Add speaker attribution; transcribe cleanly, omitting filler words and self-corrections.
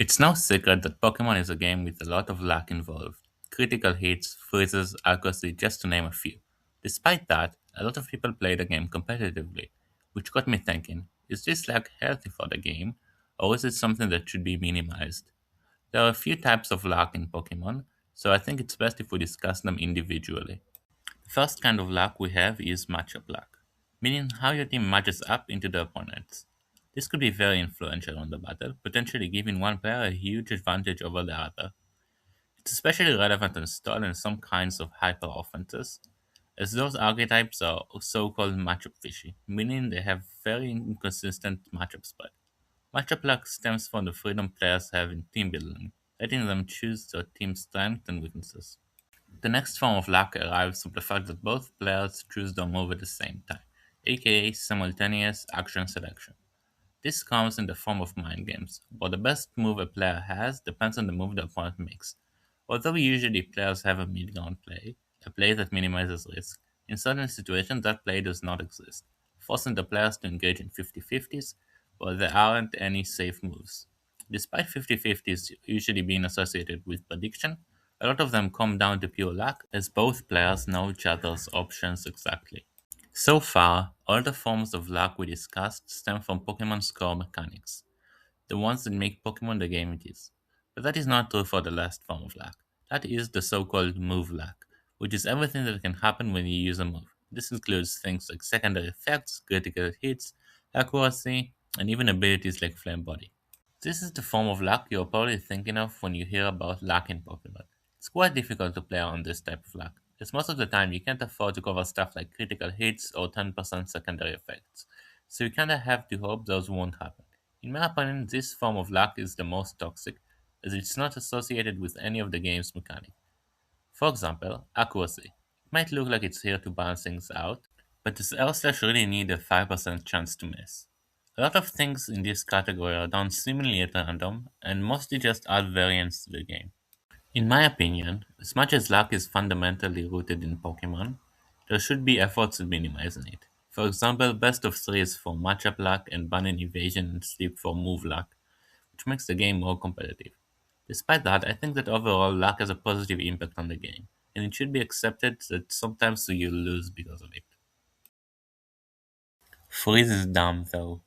Speaker 1: It's no secret that Pokemon is a game with a lot of luck involved. Critical hits, freezes, accuracy, just to name a few. Despite that, a lot of people play the game competitively, which got me thinking, is this luck healthy for the game, or is it something that should be minimized? There are a few types of luck in Pokemon, so I think it's best if we discuss them individually. The first kind of luck we have is matchup luck, meaning how your team matches up into the opponents. This could be very influential on the battle, potentially giving one player a huge advantage over the other. It's especially relevant in Stall and some kinds of hyper offenses, as those archetypes are so called matchup fishy, meaning they have very inconsistent matchup spread. Matchup luck stems from the freedom players have in team building, letting them choose their team's strengths and weaknesses. The next form of luck arrives from the fact that both players choose their move at the same time, aka simultaneous action selection. This comes in the form of mind games, where the best move a player has depends on the move the opponent makes. Although usually players have a mid-ground play, a play that minimizes risk, in certain situations that play does not exist, forcing the players to engage in 50-50s where there aren't any safe moves. Despite 50-50s usually being associated with prediction, a lot of them come down to pure luck as both players know each other's options exactly. So far, all the forms of luck we discussed stem from Pokemon's core mechanics, the ones that make Pokemon the game it is. But that is not true for the last form of luck. That is the so-called move luck, which is everything that can happen when you use a move. This includes things like secondary effects, critical hits, accuracy, and even abilities like Flame Body. This is the form of luck you're probably thinking of when you hear about luck in Pokemon. It's quite difficult to play on this type of luck, as most of the time you can't afford to cover stuff like critical hits or 10% secondary effects, so you kinda have to hope those won't happen. In my opinion, this form of luck is the most toxic, as it's not associated with any of the game's mechanics. For example, accuracy. It might look like it's here to balance things out, but does L slash really need a 5% chance to miss? A lot of things in this category are done seemingly at random and mostly just add variance to the game. In my opinion, as much as luck is fundamentally rooted in Pokemon, there should be efforts at minimizing it. For example, best of three is for matchup luck and banning evasion and sleep for move luck, which makes the game more competitive. Despite that, I think that overall luck has a positive impact on the game, and it should be accepted that sometimes you lose because of it. Freeze is dumb though.